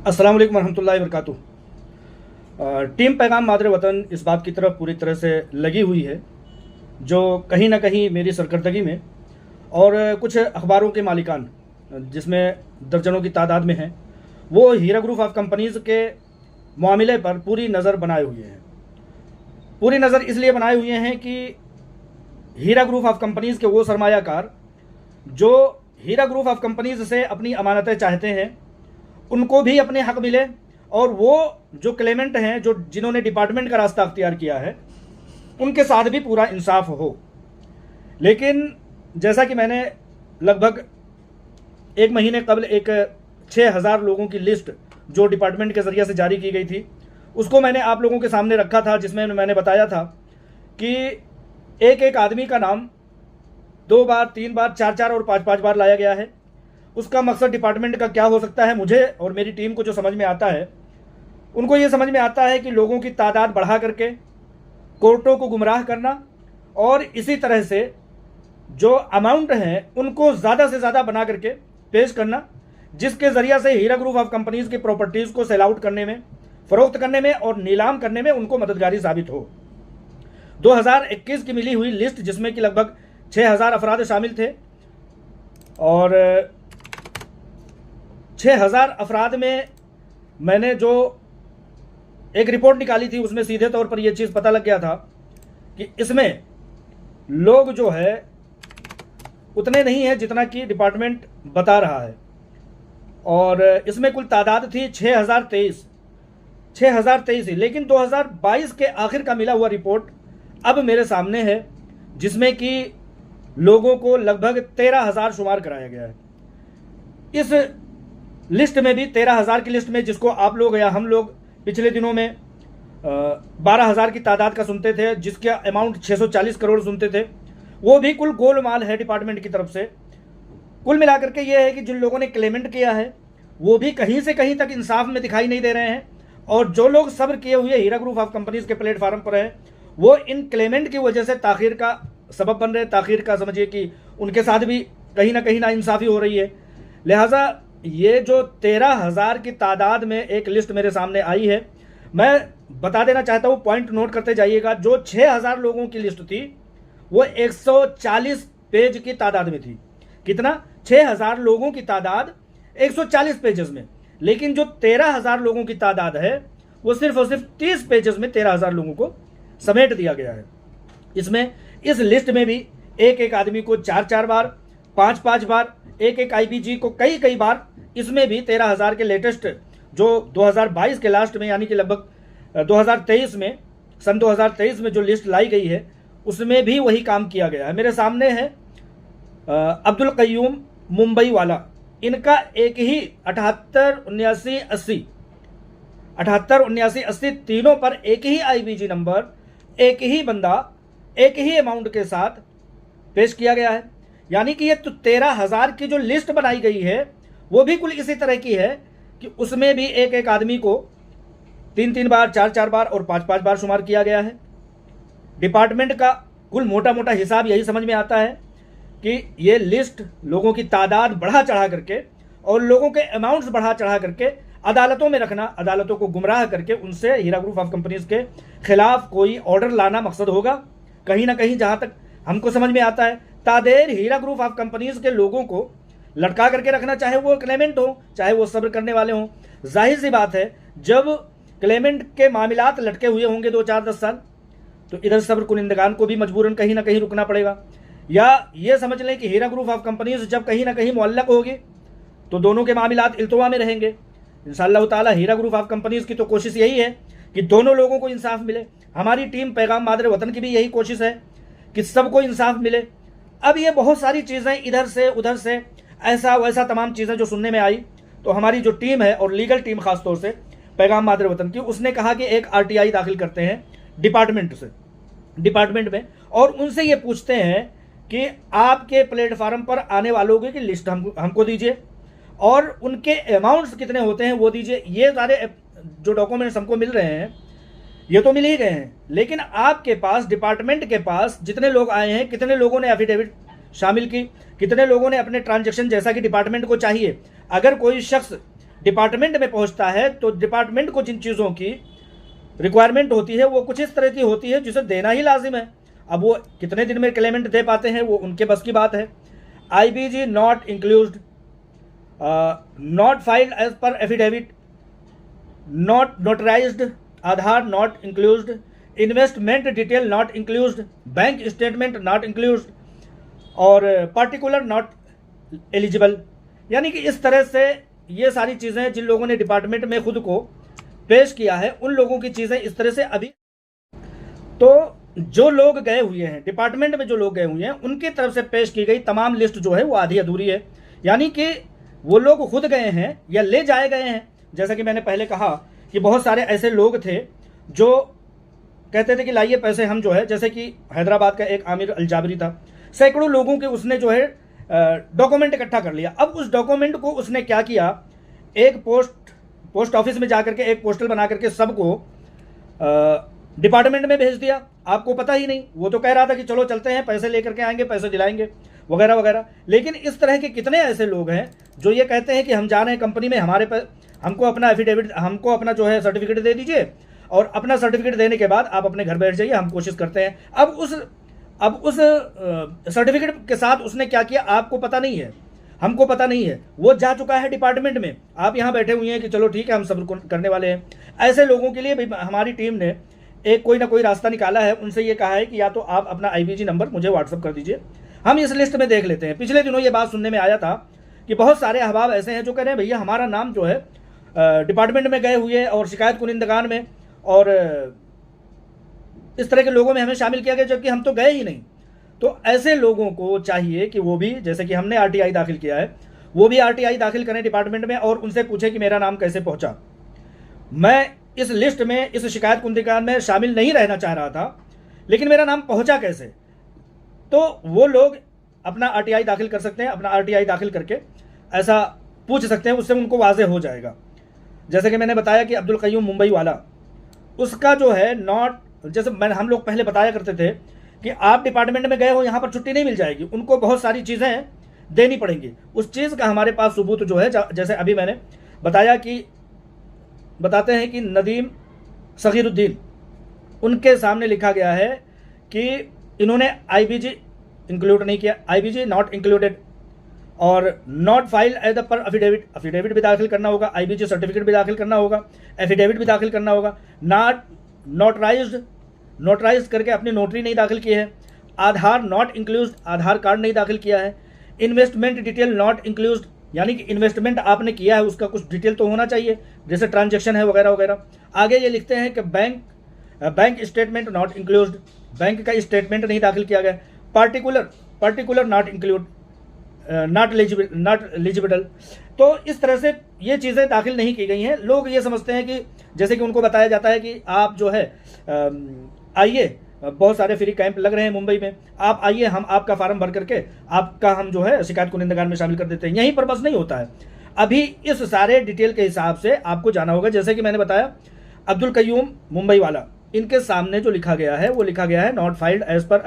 अस्सलाम वालेकुम रहमतुल्लाहि व बरकातुहू। टीम पैगाम मादरे वतन इस बात की तरफ पूरी तरह से लगी हुई है जो कहीं ना कहीं मेरी सरकर्दगी में और कुछ अखबारों के मालिकान जिसमें दर्जनों की तादाद में हैं, वो हीरा ग्रुप ऑफ कंपनीज़ के मामले पर पूरी नज़र बनाए हुए हैं। पूरी नज़र इसलिए बनाए हुए हैं कि हीरा ग्रुप ऑफ कंपनीज़ के वो सरमायाकार जो हीरा ग्रुप ऑफ कंपनीज़ से अपनी अमानतें चाहते हैं उनको भी अपने हक मिले, और वो जो क्लेमेंट हैं जो जिन्होंने डिपार्टमेंट का रास्ता अख्तियार किया है उनके साथ भी पूरा इंसाफ हो। लेकिन जैसा कि मैंने लगभग एक महीने कबल एक 6000 लोगों की लिस्ट जो डिपार्टमेंट के ज़रिए से जारी की गई थी उसको मैंने आप लोगों के सामने रखा था, जिसमें मैंने बताया था कि एक एक आदमी का नाम 2 बार 3 बार 4 और 5 बार लाया गया है। उसका मकसद डिपार्टमेंट का क्या हो सकता है, मुझे और मेरी टीम को जो समझ में आता है, उनको ये समझ में आता है कि लोगों की तादाद बढ़ा करके कोर्टों को गुमराह करना और इसी तरह से जो अमाउंट हैं उनको ज़्यादा से ज़्यादा बना करके पेश करना, जिसके ज़रिए से हीरा ग्रुप ऑफ कंपनीज़ की प्रॉपर्टीज़ को सेल आउट करने में, फ़रोख्त करने में और नीलाम करने में उनको मददगारी साबित हो। 2021 की मिली हुई लिस्ट जिसमें कि लगभग 6000 अफराद शामिल थे, और 6000 अफराद में मैंने जो एक रिपोर्ट निकाली थी उसमें सीधे तौर पर यह चीज़ पता लग गया था कि इसमें लोग जो है उतने नहीं है जितना कि डिपार्टमेंट बता रहा है। और इसमें कुल तादाद थी 6023 ही, लेकिन 2022 के आखिर का मिला हुआ रिपोर्ट अब मेरे सामने है जिसमें कि लोगों को लगभग 13000 शुमार कराया गया है। इस लिस्ट में भी 13000 की लिस्ट में, जिसको आप लोग या हम लोग पिछले दिनों में 12000 की तादाद का सुनते थे, जिसका अमाउंट 640 करोड़ सुनते थे, वो भी कुल गोलमाल है डिपार्टमेंट की तरफ से। कुल मिलाकर के ये है कि जिन लोगों ने क्लेमेंट किया है वो भी कहीं से कहीं तक इंसाफ में दिखाई नहीं दे रहे हैं, और जो लोग सब्र किए हुए हीरा ग्रुप ऑफ कंपनीज के प्लेटफार्म पर हैं वो इन क्लेमेंट की वजह से ताखीर का सबब बन रहे हैं। ताखीर का समझिए कि उनके साथ भी कहीं ना इंसाफ़ी हो रही है। लिहाजा ये जो 13000 की तादाद में एक लिस्ट मेरे सामने आई है, मैं बता देना चाहता हूँ, पॉइंट नोट करते जाइएगा। जो 6000 लोगों की लिस्ट थी वो 140 पेज की तादाद में थी। कितना? 6000 लोगों की तादाद 140 पेजेस में, लेकिन जो 13000 लोगों की तादाद है वो सिर्फ और सिर्फ 30 पेजेस में 13000 लोगों को समेट दिया गया है। इसमें इस लिस्ट में भी एक एक आदमी को 4 बार, 5 बार, एक एक आईपीजी को कई बार, इसमें भी 13000 के लेटेस्ट जो 2022 के लास्ट में यानी कि लगभग 2023 में, सन 2023 में जो लिस्ट लाई गई है उसमें भी वही काम किया गया है। मेरे सामने है अब्दुल कय्यूम मुंबई वाला, इनका एक ही 78 79 80 तीनों पर एक ही आईपीजी नंबर, एक ही बंदा, एक ही अमाउंट के साथ पेश किया गया है। यानी कि ये तो 13000 की जो लिस्ट बनाई गई है वो भी कुल इसी तरह की है कि उसमें भी एक एक आदमी को 3 बार, 4 बार और 5 बार शुमार किया गया है। डिपार्टमेंट का कुल मोटा हिसाब यही समझ में आता है कि ये लिस्ट लोगों की तादाद बढ़ा चढ़ा करके और लोगों के अमाउंट्स बढ़ा चढ़ा करके अदालतों में रखना, अदालतों को गुमराह करके उनसे हीरा ग्रुप ऑफ कंपनीज के खिलाफ कोई ऑर्डर लाना मकसद होगा। कहीं ना कहीं जहां तक हमको समझ में आता है, तादेर हीरा ग्रुप ऑफ कंपनीज के लोगों को लटका करके रखना, चाहे वो क्लेमेंट हो चाहे वो सब्र करने वाले हों। जाहिर सी बात है, जब क्लेमेंट के मामलात लटके हुए होंगे 2 4 10 साल, तो इधर सब्र कुनिंदगान को भी मजबूरन कहीं ना कहीं रुकना पड़ेगा। या ये समझ लें कि हीरा ग्रुप ऑफ कंपनीज जब कहीं ना कहीं मुअल्लक होगी तो दोनों के मामलात इल्तवा में रहेंगे। इंशाअल्लाह ताला हीरा ग्रुप ऑफ कंपनीज की तो कोशिश यही है कि दोनों लोगों को इंसाफ मिले। हमारी टीम पैगाम मादरे वतन की भी यही कोशिश है कि सबको इंसाफ मिले। अब ये बहुत सारी चीज़ें इधर से उधर से ऐसा वैसा तमाम चीज़ें जो सुनने में आई, तो हमारी जो टीम है और लीगल टीम खास तौर से पैगाम मादरे वतन की, उसने कहा कि एक आरटीआई दाखिल करते हैं डिपार्टमेंट में, और उनसे ये पूछते हैं कि आपके प्लेटफार्म पर आने वालों की लिस्ट हमको दीजिए और उनके अमाउंट्स कितने होते हैं वो दीजिए। ये सारे जो डॉक्यूमेंट्स हमको मिल रहे हैं ये तो मिल ही गए हैं, लेकिन आपके पास, डिपार्टमेंट के पास जितने लोग आए हैं, कितने लोगों ने एफिडेविट शामिल की, कितने लोगों ने अपने ट्रांजैक्शन जैसा कि डिपार्टमेंट को चाहिए। अगर कोई शख्स डिपार्टमेंट में पहुंचता है तो डिपार्टमेंट को जिन चीज़ों की रिक्वायरमेंट होती है वो कुछ इस तरह की होती है जिसे देना ही लाजिम है। अब वो कितने दिन में क्लेमेंट दे पाते हैं वो उनके बस की बात है। IBG not include, not filed as per affidavit, not notarized, Aadhaar not include, investment detail not include, bank statement not include और पार्टिकुलर नॉट एलिजिबल। यानी कि इस तरह से ये सारी चीज़ें जिन लोगों ने डिपार्टमेंट में खुद को पेश किया है उन लोगों की चीज़ें इस तरह से अभी, तो जो लोग गए हुए हैं डिपार्टमेंट में, जो लोग गए हुए हैं उनकी तरफ से पेश की गई तमाम लिस्ट जो है वो आधी अधूरी है। यानी कि वो लोग खुद गए हैं या ले जाए गए हैं। जैसा कि मैंने पहले कहा कि बहुत सारे ऐसे लोग थे जो कहते थे कि लाइए पैसे हम जो है, जैसे कि हैदराबाद का एक आमिर अलजाबरी था, सैकड़ों लोगों के उसने जो है डॉक्यूमेंट इकट्ठा कर लिया। अब उस डॉक्यूमेंट को उसने क्या किया, एक पोस्ट ऑफिस में जाकर के एक पोस्टल बना करके सबको डिपार्टमेंट में भेज दिया। आपको पता ही नहीं, वो तो कह रहा था कि चलो चलते हैं, पैसे लेकर के आएंगे, पैसे दिलाएंगे वगैरह वगैरह। लेकिन इस तरह के कितने ऐसे लोग हैं जो ये कहते हैं कि हम जा रहे हैं कंपनी में, हमको अपना एफिडेविट, हमको अपना जो है सर्टिफिकेट दे दीजिए और अपना सर्टिफिकेट देने के बाद आप अपने घर बैठ जाइए, हम कोशिश करते हैं। अब उस सर्टिफिकेट के साथ उसने क्या किया आपको पता नहीं है, हमको पता नहीं है। वो जा चुका है डिपार्टमेंट में, आप यहाँ बैठे हुए हैं कि चलो ठीक है हम सब्र करने वाले हैं। ऐसे लोगों के लिए भी हमारी टीम ने एक कोई ना कोई रास्ता निकाला है। उनसे ये कहा है कि या तो आप अपना IBG नंबर मुझे व्हाट्सअप कर दीजिए, हम इस लिस्ट में देख लेते हैं। पिछले दिनों ये बात सुनने में आया था कि बहुत सारे अहबाब ऐसे हैं जो कह रहे हैं भैया हमारा नाम जो है डिपार्टमेंट में गए हुए और शिकायत कुनिंदगान में और इस तरह के लोगों में हमें शामिल किया गया जबकि हम तो गए ही नहीं। तो ऐसे लोगों को चाहिए कि वो भी, जैसे कि हमने RTI दाखिल किया है, वो भी RTI दाखिल करें डिपार्टमेंट में और उनसे पूछे कि मेरा नाम कैसे पहुंचा। मैं इस लिस्ट में, इस शिकायत कुनिंदगान में शामिल नहीं रहना चाह रहा था, लेकिन मेरा नाम पहुंचा कैसे। तो वो लोग अपना RTI दाखिल कर सकते हैं, अपना RTI दाखिल करके ऐसा पूछ सकते हैं, उससे उनको वाज़ेह हो जाएगा। जैसे कि मैंने बताया कि अब्दुल कय्यूम मुंबई वाला, उसका जो है नॉट, जैसे हम लोग पहले बताया करते थे कि आप डिपार्टमेंट में गए हो, यहाँ पर छुट्टी नहीं मिल जाएगी, उनको बहुत सारी चीज़ें देनी पड़ेंगी। उस चीज़ का हमारे पास सबूत जो है, जैसे अभी मैंने बताते हैं कि नदीम सगीरुद्दीन, उनके सामने लिखा गया है कि इन्होंने IBG इंक्लूड नहीं किया, IBG नॉट इंक्लूडेड और not file as per affidavit भी दाखिल करना होगा, IBG सर्टिफिकेट भी दाखिल करना होगा, एफिडेविट भी दाखिल करना होगा, नोटराइज्ड करके अपनी नोटरी नहीं दाखिल की है, आधार नॉट इंक्लूड, आधार कार्ड नहीं दाखिल किया है, इन्वेस्टमेंट डिटेल नॉट इंक्लूड, यानी कि इन्वेस्टमेंट आपने किया है उसका कुछ डिटेल तो होना चाहिए, जैसे ट्रांजैक्शन है वगैरह वगैरह। आगे ये लिखते हैं कि bank statement not include, bank का स्टेटमेंट नहीं दाखिल किया गया, particular not include, not eligible. तो इस तरह से ये चीज़ें दाखिल नहीं की गई हैं। लोग ये समझते हैं कि जैसे कि उनको बताया जाता है कि आप जो है आइए, बहुत सारे फ्री कैंप लग रहे हैं मुंबई में, आप आइए, हम आपका फार्म भर करके आपका हम जो है शिकायत कुनिंदगान में शामिल कर देते हैं। यहीं पर बस नहीं होता है, अभी इस सारे डिटेल के हिसाब से आपको जाना होगा। जैसे कि मैंने बताया अब्दुल कय्यूम मुंबई वाला, इनके सामने जो लिखा गया है वो लिखा गया है not filed as per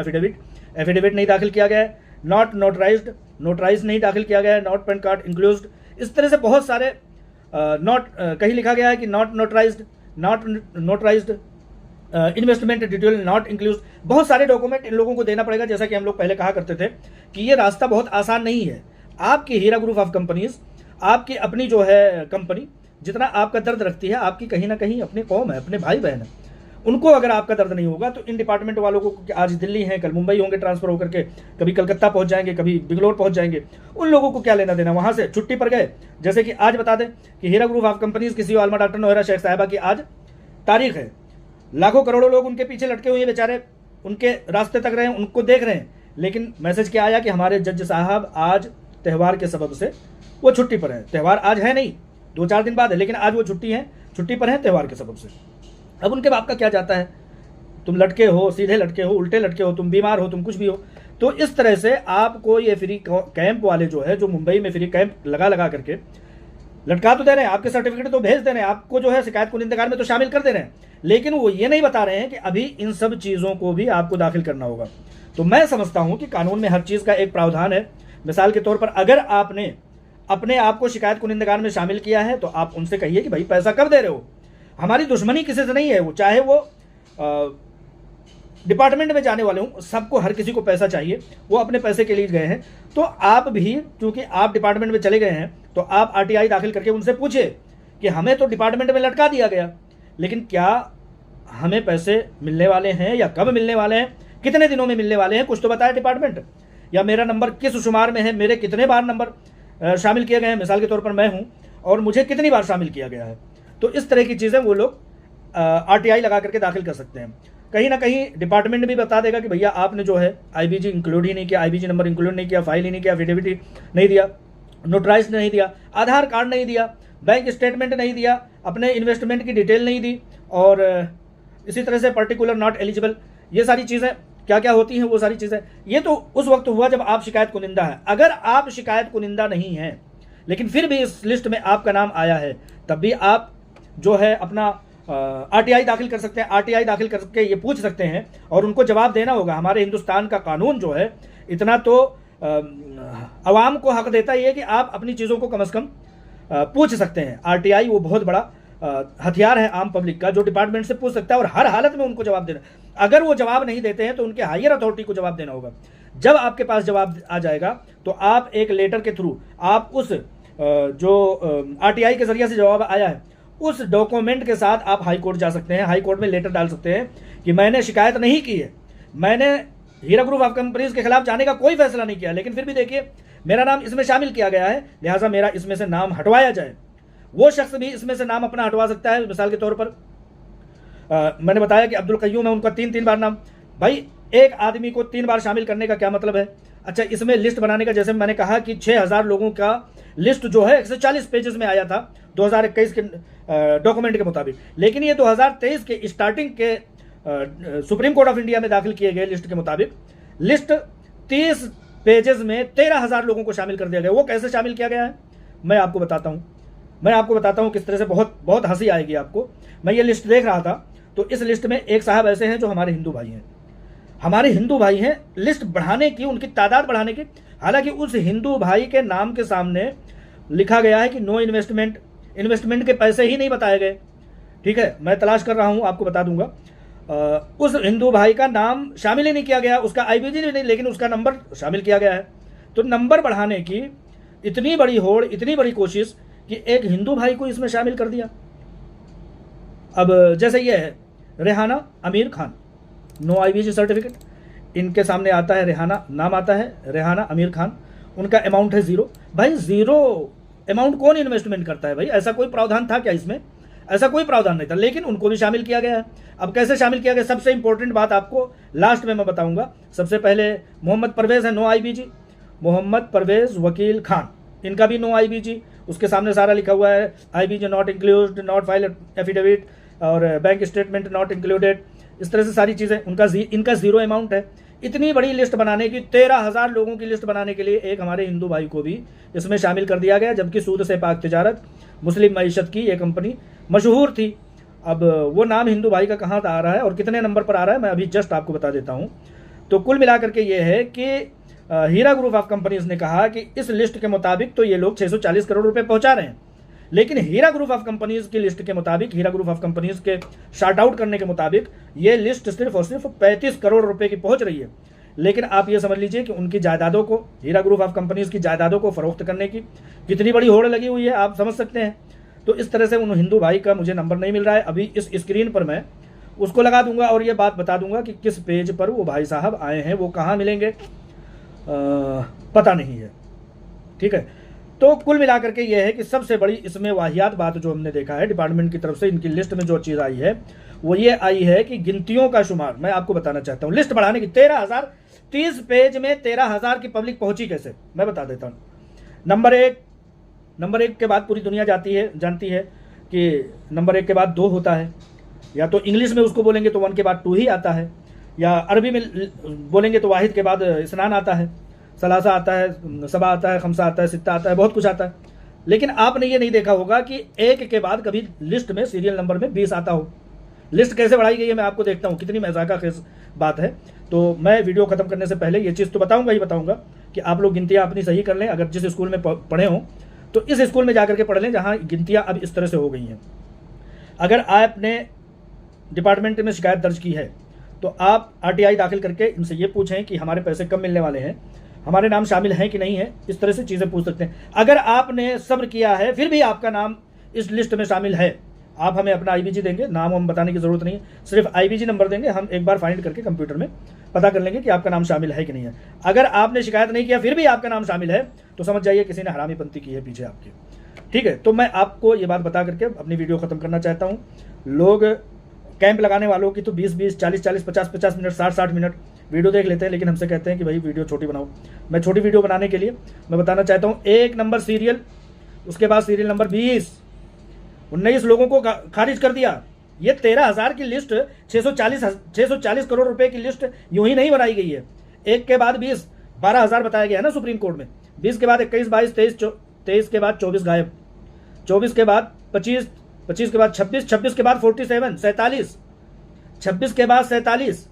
affidavit नहीं दाखिल किया गया है, नॉट नोटराइज नहीं दाखिल किया गया है, नॉट पैन कार्ड इंक्लूड। इस तरह से बहुत सारे कहीं लिखा गया है कि not notarised, investment detail not include. बहुत सारे डॉक्यूमेंट इन लोगों को देना पड़ेगा। जैसा कि हम लोग पहले कहा करते थे कि ये रास्ता बहुत आसान नहीं है। आपकी हीरा ग्रुप ऑफ कंपनीज, आपकी अपनी जो है कंपनी, जितना आपका दर्द रखती है, आपकी कहीं ना कहीं अपनी कौम है, अपने भाई बहन है, उनको अगर आपका दर्द नहीं होगा तो इन डिपार्टमेंट वालों को, आज दिल्ली हैं कल मुंबई होंगे ट्रांसफर होकर के, कभी कलकत्ता पहुंच जाएंगे, कभी बेंगलोर पहुंच जाएंगे, उन लोगों को क्या लेना देना, वहां से छुट्टी पर गए। जैसे कि आज बता दें कि हीरा ग्रुप ऑफ कंपनीज की CEO आलमा डॉक्टर नोहरा शेख साहिबा की आज तारीख है। लाखों करोड़ों लोग उनके पीछे लटके हुए हैं बेचारे, उनके रास्ते तक रहे हैं, उनको देख रहे हैं, लेकिन मैसेज क्या आया कि हमारे जज साहब आज त्यौहार के सबब से वो छुट्टी पर है। त्यौहार आज है नहीं, 2-4 दिन बाद है, लेकिन आज वो छुट्टी पर है त्यौहार के सबब से। अब उनके बाप का क्या जाता है, तुम लटके हो, सीधे लटके हो, उल्टे लटके हो, तुम बीमार हो, तुम कुछ भी हो। तो इस तरह से आपको ये फ्री कैंप वाले जो है, जो मुंबई में फ्री कैंप लगा करके लटका तो दे रहे हैं, आपके सर्टिफिकेट तो भेज दे रहे हैं, आपको जो है शिकायत कुनिंदगान में तो शामिल कर दे रहे हैं, लेकिन वो ये नहीं बता रहे हैं कि अभी इन सब चीज़ों को भी आपको दाखिल करना होगा। तो मैं समझता हूं कि कानून में हर चीज़ का एक प्रावधान है। मिसाल के तौर पर अगर आपने अपने आप को शिकायत कुनिंदगार में शामिल किया है तो आप उनसे कहिए कि भाई पैसा कब दे रहे हो। हमारी दुश्मनी किसी से नहीं है, वो चाहे वो डिपार्टमेंट में जाने वाले हूँ, सबको हर किसी को पैसा चाहिए, वो अपने पैसे के लिए गए हैं। तो आप भी क्योंकि आप डिपार्टमेंट में चले गए हैं तो आप आरटीआई दाखिल करके उनसे पूछे कि हमें तो डिपार्टमेंट में लटका दिया गया, लेकिन क्या हमें पैसे मिलने वाले हैं या कब मिलने वाले हैं, कितने दिनों में मिलने वाले हैं, कुछ तो बताए डिपार्टमेंट। या मेरा नंबर किस शुमार में है, मेरे कितने बार नंबर शामिल किए गए हैं, मिसाल के तौर पर मैं हूँ और मुझे कितनी बार शामिल किया गया है। तो इस तरह की चीज़ें वो लोग आरटीआई लगा करके दाखिल कर सकते हैं। कहीं ना कहीं डिपार्टमेंट भी बता देगा कि भैया आपने जो है आईबीजी इंक्लूड ही नहीं किया, आईबीजी नंबर इंक्लूड नहीं किया, फाइल ही नहीं किया, एफिडेविट नहीं दिया, नोटराइज नहीं दिया, आधार कार्ड नहीं दिया, बैंक स्टेटमेंट नहीं दिया, अपने इन्वेस्टमेंट की डिटेल नहीं दी, और इसी तरह से पर्टिकुलर नॉट एलिजिबल, ये सारी चीज़ें क्या क्या होती हैं वो सारी चीज़ें। ये तो उस वक्त हुआ जब आप शिकायत कुनिंदा है। अगर आप शिकायत कुनिंदा नहीं हैं लेकिन फिर भी इस लिस्ट में आपका नाम आया है, तब भी आप जो है अपना आरटीआई दाखिल कर सकते हैं। आरटीआई दाखिल करके ये पूछ सकते हैं और उनको जवाब देना होगा। हमारे हिंदुस्तान का कानून जो है इतना तो आवाम को हक देता ही है कि आप अपनी चीज़ों को कम से कम पूछ सकते हैं। आरटीआई वो बहुत बड़ा हथियार है आम पब्लिक का, जो डिपार्टमेंट से पूछ सकता है और हर हालत में उनको जवाब देना। अगर वो जवाब नहीं देते हैं तो उनके हायर अथॉरिटी को जवाब देना होगा। जब आपके पास जवाब आ जाएगा तो आप एक लेटर के थ्रू आप उस जो आरटीआई के जरिए से जवाब आया है उस डॉक्यूमेंट के साथ आप हाई कोर्ट जा सकते हैं। हाई कोर्ट में लेटर डाल सकते हैं कि मैंने शिकायत नहीं की है, मैंने हीरा ग्रुप ऑफ कंपनीज के खिलाफ जाने का कोई फैसला नहीं किया, लेकिन फिर भी देखिए मेरा नाम इसमें शामिल किया गया है, लिहाजा मेरा इसमें से नाम हटवाया जाए। वो शख्स भी इसमें से नाम अपना हटवा सकता है। मिसाल के तौर पर मैंने बताया कि अब्दुल कय्यूम है, उनका 3 बार नाम। भाई एक आदमी को 3 बार शामिल करने का क्या मतलब है? अच्छा, इसमें लिस्ट बनाने का, जैसे मैंने कहा कि 6000 लोगों का लिस्ट जो है 140 पेजेस में आया था 2021 के डॉक्यूमेंट के मुताबिक, लेकिन ये 2023 के स्टार्टिंग के सुप्रीम कोर्ट ऑफ इंडिया में दाखिल किए गए लिस्ट के मुताबिक लिस्ट 30 पेजेस में 13000 लोगों को शामिल कर दिया गया। वो कैसे शामिल किया गया है मैं आपको बताता हूँ किस तरह से। बहुत हंसी आएगी आपको। मैं ये लिस्ट देख रहा था तो इस लिस्ट में एक साहब ऐसे हैं जो हमारे हिंदू भाई हैं, लिस्ट बढ़ाने की, उनकी तादाद बढ़ाने की। हालांकि उस हिंदू भाई के नाम के सामने लिखा गया है कि नो इन्वेस्टमेंट के पैसे ही नहीं बताए गए। ठीक है, मैं तलाश कर रहा हूं, आपको बता दूंगा। उस हिंदू भाई का नाम शामिल ही नहीं किया गया, उसका आईबीजी नहीं, लेकिन उसका नंबर शामिल किया गया है। तो नंबर बढ़ाने की इतनी बड़ी होड़, इतनी बड़ी कोशिश कि एक हिंदू भाई को इसमें शामिल कर दिया। अब जैसे ये है रेहाना अमीर खान, नो आईबीजी सर्टिफिकेट, इनके सामने आता है रेहाना, नाम आता है रेहाना अमीर खान, उनका अमाउंट है 0। भाई 0 अमाउंट कौन इन्वेस्टमेंट करता है भाई? ऐसा कोई प्रावधान था क्या इसमें? ऐसा कोई प्रावधान नहीं था, लेकिन उनको भी शामिल किया गया है। अब कैसे शामिल किया गया? सबसे इंपॉर्टेंट बात आपको लास्ट में मैं बताऊंगा। सबसे पहले मोहम्मद परवेज है, नो आईबीजी, मोहम्मद परवेज वकील खान, इनका भी नो आईबीजी। उसके सामने सारा लिखा हुआ है IBG not include, not file affidavit और बैंक स्टेटमेंट नॉट इंक्लूडेड, इस तरह से सारी चीज़ें। इनका 0 अमाउंट है। इतनी बड़ी लिस्ट बनाने की, 13000 लोगों की लिस्ट बनाने के लिए एक हमारे हिंदू भाई को भी इसमें शामिल कर दिया गया, जबकि सूद से पाक तिजारत, मुस्लिम मईशत की ये कंपनी मशहूर थी। अब वो नाम हिंदू भाई का कहाँ आ रहा है और कितने नंबर पर आ रहा है मैं अभी जस्ट आपको बता देता हूँ। तो कुल मिलाकर के ये है कि हीरा ग्रुप ऑफ कंपनीज ने कहा कि इस लिस्ट के मुताबिक तो ये लोग 640 करोड़ रुपए पहुंचा रहे हैं, लेकिन हीरा ग्रुप ऑफ कंपनीज की लिस्ट के मुताबिक, हीरा ग्रुप ऑफ कंपनीज के शार्ट आउट करने के मुताबिक ये लिस्ट सिर्फ और सिर्फ 35 करोड़ रुपए की पहुंच रही है। लेकिन आप ये समझ लीजिए कि उनकी जायदादों को, हीरा ग्रुप ऑफ कंपनीज की जायदादों को फरोख्त करने की कितनी बड़ी होड़ लगी हुई है, आप समझ सकते हैं। तो इस तरह से उन हिंदू भाई का मुझे नंबर नहीं मिल रहा है। अभी इस स्क्रीन पर मैं उसको लगा दूंगा और ये बात बता दूंगा कि किस पेज पर वो भाई साहब आए हैं, वो कहाँ मिलेंगे पता नहीं है। ठीक है, तो कुल मिलाकर के ये है कि सबसे बड़ी इसमें वाहियात बात जो हमने देखा है डिपार्टमेंट की तरफ से, इनकी लिस्ट में जो चीज़ आई है वो ये आई है कि गिनतियों का शुमार मैं आपको बताना चाहता हूँ। लिस्ट बढ़ाने की 13000, 30 पेज में 13000 की पब्लिक पहुंची कैसे, मैं बता देता हूँ। नंबर एक के बाद पूरी दुनिया जानती है कि नंबर 1 के बाद 2 होता है, या तो इंग्लिश में उसको बोलेंगे तो 1 के बाद 2 ही आता है, या अरबी में बोलेंगे तो वाहिद के बाद इस्नान आता है, सलासा आता है, सबा आता है, खमसा आता है, सित्ता आता है, बहुत कुछ आता है। लेकिन आपने ये नहीं देखा होगा कि 1 के बाद कभी लिस्ट में सीरियल नंबर में 20 आता हो। लिस्ट कैसे बढ़ाई गई है मैं आपको देखता हूँ, कितनी मजाका खेज बात है। तो मैं वीडियो खत्म करने से पहले ये चीज़ तो बताऊंगा ही बताऊंगा कि आप लोग गिनतियाँ अपनी सही कर लें। अगर जिस स्कूल में पढ़े हों तो इस स्कूल में जाकर के पढ़ लें जहाँ गिनतियाँ अब इस तरह से हो गई हैं। अगर आपने डिपार्टमेंट में शिकायत दर्ज की है तो आप RTI दाखिल करके इनसे ये पूछें कि हमारे पैसे कब मिलने वाले हैं, हमारे नाम शामिल हैं कि नहीं है, इस तरह से चीज़ें पूछ सकते हैं। अगर आपने सब्र किया है फिर भी आपका नाम इस लिस्ट में शामिल है, आप हमें अपना IBG देंगे, नाम हम बताने की ज़रूरत नहीं है, सिर्फ IBG नंबर देंगे, हम एक बार फाइंड करके कंप्यूटर में पता कर लेंगे कि आपका नाम शामिल है कि नहीं है। अगर आपने शिकायत नहीं किया फिर भी आपका नाम शामिल है तो समझ जाइए किसी ने हरामीपंती की है पीछे आपके। ठीक है, तो मैं आपको ये बात बता करके अपनी वीडियो ख़त्म करना चाहता हूँ। लोग कैंप लगाने वालों की तो 20-20, 40-40, 50-50 मिनट, 60-60 मिनट वीडियो देख लेते हैं, लेकिन हमसे कहते हैं कि भाई वीडियो छोटी बनाओ। मैं छोटी वीडियो बनाने के लिए मैं बताना चाहता हूँ, 1 नंबर सीरियल, उसके बाद सीरियल नंबर 20, 19 लोगों को खारिज कर दिया। ये 13,000 की लिस्ट, 640 करोड़ रुपए की लिस्ट यूं ही नहीं बनाई गई है। 1 के बाद 20, 12,000 बताया गया है ना सुप्रीम कोर्ट में। 20 के बाद 21, 22, 23 के बाद 24 गायब, 24 के बाद 25, 25 के बाद 26, 26 के बाद 47, 47, 26 के बाद 47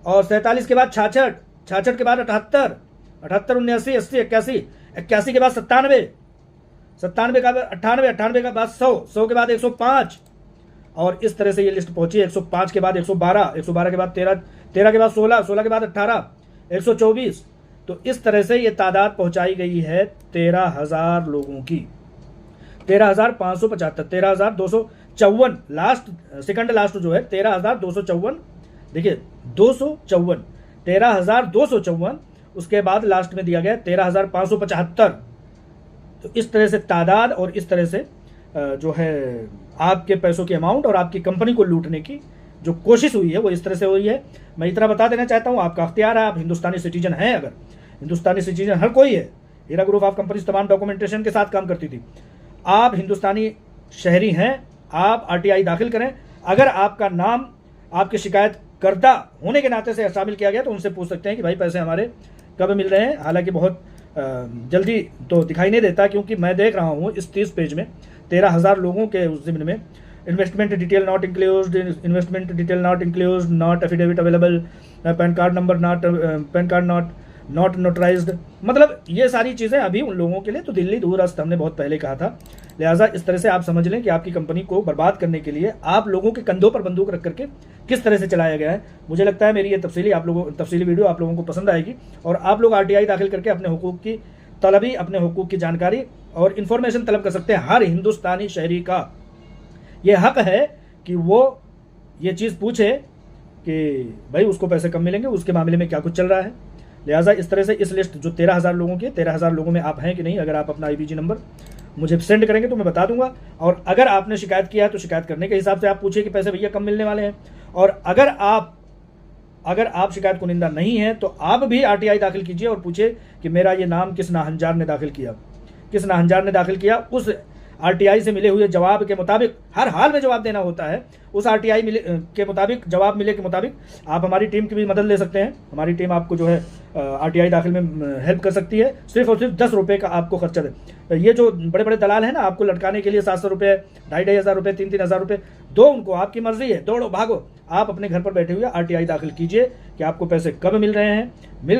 और 47 के बाद 66, 66 के बाद 78, 78, 79, 80, 81, 81 के बाद 97, 97 का बाद 98, 98 का बाद 100, 100 के बाद 105 और इस तरह से ये लिस्ट पहुंची। 105 के बाद 112, 112 के बाद 13, 13 के बाद 16, 16 के बाद 18, 124। तो इस तरह से ये तादाद पहुंचाई गई है 13,000 लोगों की। 13,575, 13,254, लास्ट सेकंड लास्ट जो है 13,254, देखिए 254, 13,254, उसके बाद लास्ट में दिया गया 13,575। तो इस तरह से तादाद और इस तरह से जो है आपके पैसों की अमाउंट और आपकी कंपनी को लूटने की जो कोशिश हुई है वो इस तरह से हुई है। मैं इतना बता देना चाहता हूँ, आपका अख्तियार है, आप हिंदुस्तानी सिटीजन हैं। अगर हिंदुस्तानी सिटीजन हर कोई है, हीरा ग्रुप ऑफ कंपनीज तमाम डॉक्यूमेंटेशन के साथ काम करती थी। आप हिंदुस्तानी शहरी हैं, आप RTI दाखिल करें। अगर आपका नाम आपकी शिकायत कर्ता होने के नाते से शामिल किया गया तो उनसे पूछ सकते हैं कि भाई पैसे हमारे कब मिल रहे हैं। हालांकि बहुत जल्दी तो दिखाई नहीं देता, क्योंकि मैं देख रहा हूँ इस 30 पेज में 13,000 लोगों के उस ज़िम्न में investment detail not include, investment detail not include, not affidavit available, pan card number not, pan card not notarised, मतलब ये सारी चीज़ें अभी उन लोगों के लिए तो दिल्ली दूरस्थ, हमने बहुत पहले कहा था। लिहाजा इस तरह से आप समझ लें कि आपकी कंपनी को बर्बाद करने के लिए आप लोगों के कंधों पर बंदूक रख करके किस तरह से चलाया गया है। मुझे लगता है मेरी ये तफसीली वीडियो आप लोगों को पसंद आएगी और आप लोग RTI दाखिल करके अपने हुकूक की तलबी, अपने हुकूक की जानकारी और इन्फॉर्मेशन तलब कर सकते हैं। हर हिंदुस्तानी शहरी का ये हक है कि वो ये चीज़ पूछे कि भाई उसको पैसे कब मिलेंगे, उसके मामले में क्या कुछ चल रहा है। लिहाजा इस तरह से इस लिस्ट जो 13,000 लोगों की, 13,000 लोगों में आप हैं कि नहीं, अगर आप अपना IBG नंबर मुझे सेंड करेंगे तो मैं बता दूंगा। और अगर आपने शिकायत किया है तो शिकायत करने के हिसाब से आप पूछिए कि पैसे भैया कब मिलने वाले हैं। और अगर आप शिकायत को निंदा नहीं है तो आप भी RTI दाखिल कीजिए और पूछिए कि मेरा ये नाम किस नाहंजार ने दाखिल किया, किस नाहंजार ने दाखिल किया। उस RTI से मिले हुए जवाब के मुताबिक हर हाल में जवाब देना होता है। उस RTI के मुताबिक जवाब मिले के मुताबिक आप हमारी टीम की भी मदद ले सकते हैं। हमारी टीम आपको जो है RTI दाखिल में हेल्प कर सकती है। सिर्फ और सिर्फ 10 रुपये का आपको खर्चा दे। ये जो बड़े बड़े दलाल हैं ना, आपको लटकाने के लिए 700 रुपये, 2,500 रुपये, 3,000 रुपये दो उनको, आपकी मर्जी है, दौड़ो भागो। आप अपने घर पर बैठे हुए RTI दाखिल कीजिए कि आपको पैसे कब मिल रहे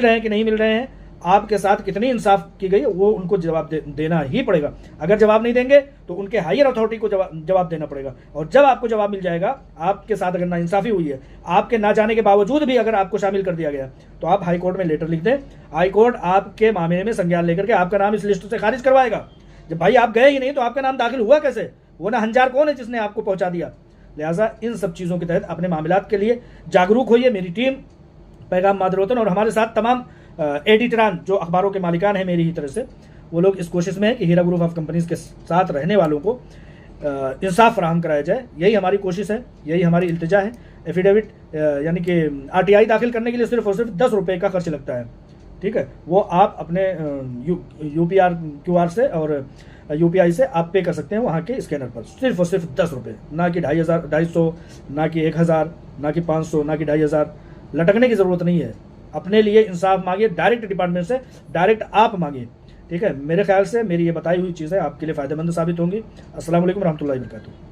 हैं कि नहीं मिल रहे हैं, आपके साथ कितनी इंसाफ की गई, वो उनको जवाब देना ही पड़ेगा। अगर जवाब नहीं देंगे तो उनके हायर अथॉरिटी को जवाब देना पड़ेगा। और जब आपको जवाब मिल जाएगा, आपके साथ अगर नाइंसाफ़ी हुई है, आपके ना जाने के बावजूद भी अगर आपको शामिल कर दिया गया, तो आप हाई कोर्ट में लेटर लिख दें। हाई कोर्ट आपके मामले में संज्ञान लेकर के आपका नाम इस लिस्ट से खारिज करवाएगा। जब भाई आप गए ही नहीं तो आपका नाम दाखिल हुआ कैसे? वो नाहंजार कौन है जिसने आपको पहुंचा दिया? लिहाजा इन सब चीज़ों के तहत अपने मामलात के लिए जागरूक होइए। मेरी टीम पैगाम मादरवतन और हमारे साथ तमाम एडिटरान जो अखबारों के मालिकान हैं मेरी ही तरह से, वो लोग इस कोशिश में है कि हीरा ग्रुप ऑफ कंपनीज़ के साथ रहने वालों को इंसाफ फराहम कराया जाए। यही हमारी कोशिश है, यही हमारी इल्तिजा है। एफिडेविट यानी कि RTI दाखिल करने के लिए सिर्फ और सिर्फ 10 रुपये का खर्च लगता है। ठीक है, वो आप अपने UPR QR से और UPI से आप पे कर सकते हैं वहाँ के स्कैनर पर, सिर्फ और सिर्फ 10 रुपये, ना कि 2,500, ना कि 1,000, ना कि 500, ना कि 2,500। लटकने की ज़रूरत नहीं है। अपने लिए इंसाफ मांगिए, डायरेक्ट डिपार्टमेंट से डायरेक्ट आप मांगिए। ठीक है, मेरे ख्याल से मेरी ये बताई हुई चीज़ें आपके लिए फ़ायदेमंद साबित होंगी। अस्सलाम वालेकुम रहमतुल्लाहि व बरकातुहू।